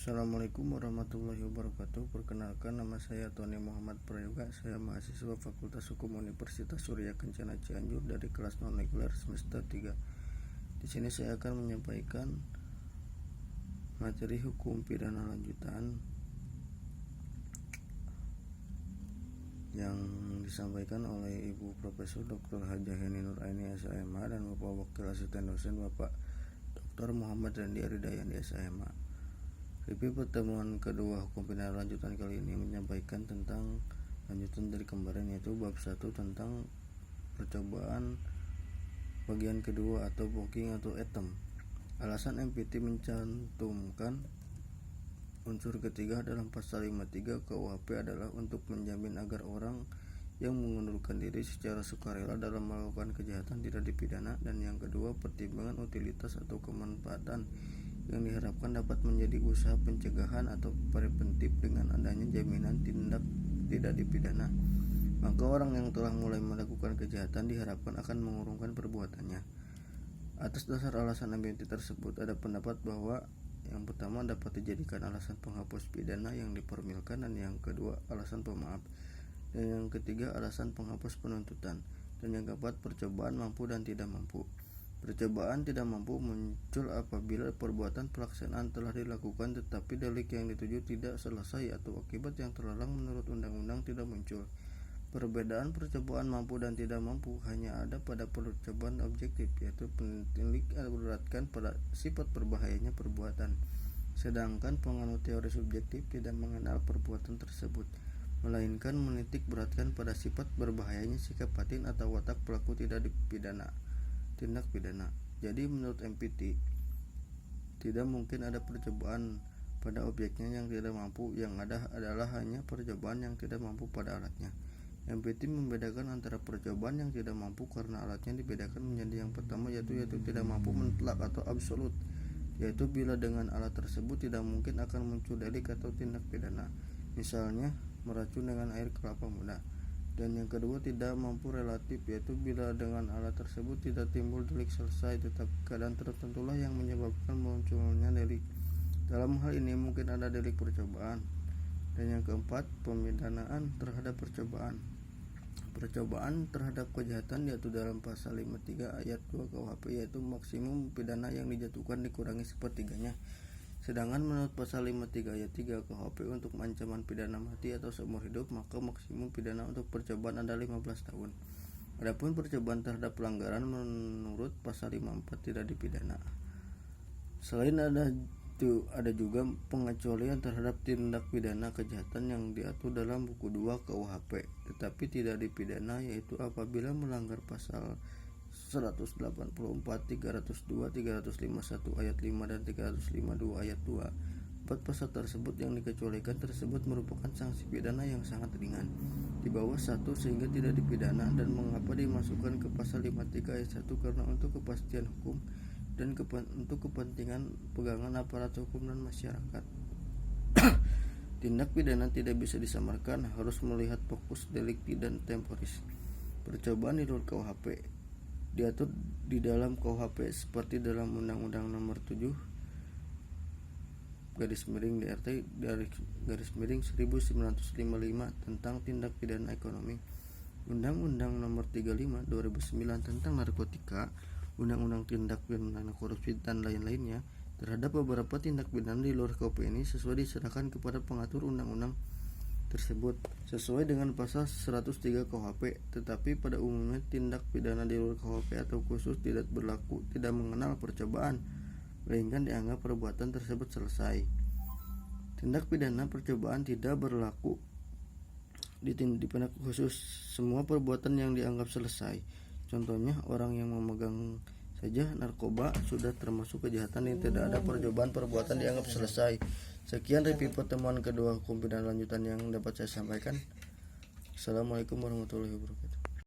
Assalamualaikum warahmatullahi wabarakatuh. Perkenalkan, nama saya Tony Muhammad Prayoga. Saya mahasiswa Fakultas Hukum Universitas Surya Kencana Cianjur dari kelas non reguler semester 3. Di sini saya akan menyampaikan materi hukum pidana lanjutan yang disampaikan oleh Ibu Profesor Dr. Hajah Heni Nuraini SHMH dan Bapak Wakil Asisten Dosen Bapak Dr. Muhammad Randi Aridayani SHMH. Review pertemuan kedua hukum pidana lanjutan kali ini menyampaikan tentang lanjutan dari kemarin, yaitu bab 1 tentang percobaan bagian kedua atau booking atau etem. Alasan MPT mencantumkan unsur ketiga dalam pasal 53 KUHP adalah untuk menjamin agar orang yang mengundurkan diri secara sukarela dalam melakukan kejahatan tidak dipidana, dan yang kedua pertimbangan utilitas atau kemanfaatan yang diharapkan dapat menjadi usaha pencegahan atau preventif dengan adanya jaminan tindak tidak dipidana. Maka orang yang telah mulai melakukan kejahatan diharapkan akan mengurungkan perbuatannya. Atas dasar alasan MPT tersebut, ada pendapat bahwa yang pertama dapat dijadikan alasan penghapus pidana yang dipermilkan, dan yang kedua alasan pemaaf, dan yang ketiga alasan penghapus penuntutan, dan yang keempat percobaan mampu dan tidak mampu. Percobaan tidak mampu muncul apabila perbuatan pelaksanaan telah dilakukan tetapi delik yang dituju tidak selesai atau akibat yang terlarang menurut undang-undang tidak muncul. Perbedaan percobaan mampu dan tidak mampu hanya ada pada percobaan objektif, yaitu delik beratkan pada sifat berbahayanya perbuatan, sedangkan penganut teori subjektif tidak mengenal perbuatan tersebut, melainkan menitik beratkan pada sifat berbahayanya sikap batin atau watak pelaku tidak dipidana tindak pidana. Jadi menurut MPT tidak mungkin ada percobaan pada objeknya yang tidak mampu, yang ada adalah hanya percobaan yang tidak mampu pada alatnya. MPT membedakan antara percobaan yang tidak mampu karena alatnya dibedakan menjadi yang pertama, yaitu tidak mampu mutlak atau absolut, yaitu bila dengan alat tersebut tidak mungkin akan muncul delik atau tindak pidana, misalnya meracun dengan air kelapa muda. Dan yang kedua tidak mampu relatif, yaitu bila dengan alat tersebut tidak timbul delik selesai, tetapi keadaan tertentulah yang menyebabkan munculnya delik. Dalam hal ini mungkin ada delik percobaan. Dan yang keempat, pemidanaan terhadap percobaan. Percobaan terhadap kejahatan diatur dalam pasal 53 ayat 2 KUHP, yaitu maksimum pidana yang dijatuhkan dikurangi sepertiganya. Sedangkan menurut pasal 53 ayat 3 KUHP untuk ancaman pidana mati atau seumur hidup, maka maksimum pidana untuk percobaan adalah 15 tahun. Adapun percobaan terhadap pelanggaran menurut pasal 54 tidak dipidana. Selain ada juga pengecualian terhadap tindak pidana kejahatan yang diatur dalam buku 2 KUHP tetapi tidak dipidana, yaitu apabila melanggar pasal 184, 302, 351 ayat 5 dan 352 ayat 2. 4 pasal tersebut yang dikecualikan tersebut merupakan sanksi pidana yang sangat ringan, di bawah 1, sehingga tidak dipidana. Dan mengapa dimasukkan ke pasal 53 ayat 1? Karena untuk kepastian hukum dan untuk kepentingan pegangan aparat hukum dan masyarakat. Tindak pidana tidak bisa disamarkan, harus melihat fokus delikti dan temporis. Percobaan di luar KUHP diatur di dalam KUHP seperti dalam Undang-Undang Nomor 7 DRT / 1955 tentang tindak pidana ekonomi, Undang-Undang Nomor 35 2009 tentang narkotika, Undang-Undang Tindak Pidana Korupsi dan lain-lainnya. Terhadap beberapa tindak pidana di luar KUHP ini sesuai diserahkan kepada pengatur undang-undang tersebut sesuai dengan pasal 103 KUHP, tetapi pada umumnya tindak pidana di luar KUHP atau khusus tidak berlaku, tidak mengenal percobaan, melainkan dianggap perbuatan tersebut selesai. Tindak pidana percobaan tidak berlaku di tindak khusus, semua perbuatan yang dianggap selesai. Contohnya, orang yang memegang saja narkoba sudah termasuk kejahatan yang tidak ada percobaan, perbuatan dianggap selesai. Sekian review pertemuan kedua hukum pidana lanjutan yang dapat saya sampaikan. Assalamualaikum warahmatullahi wabarakatuh.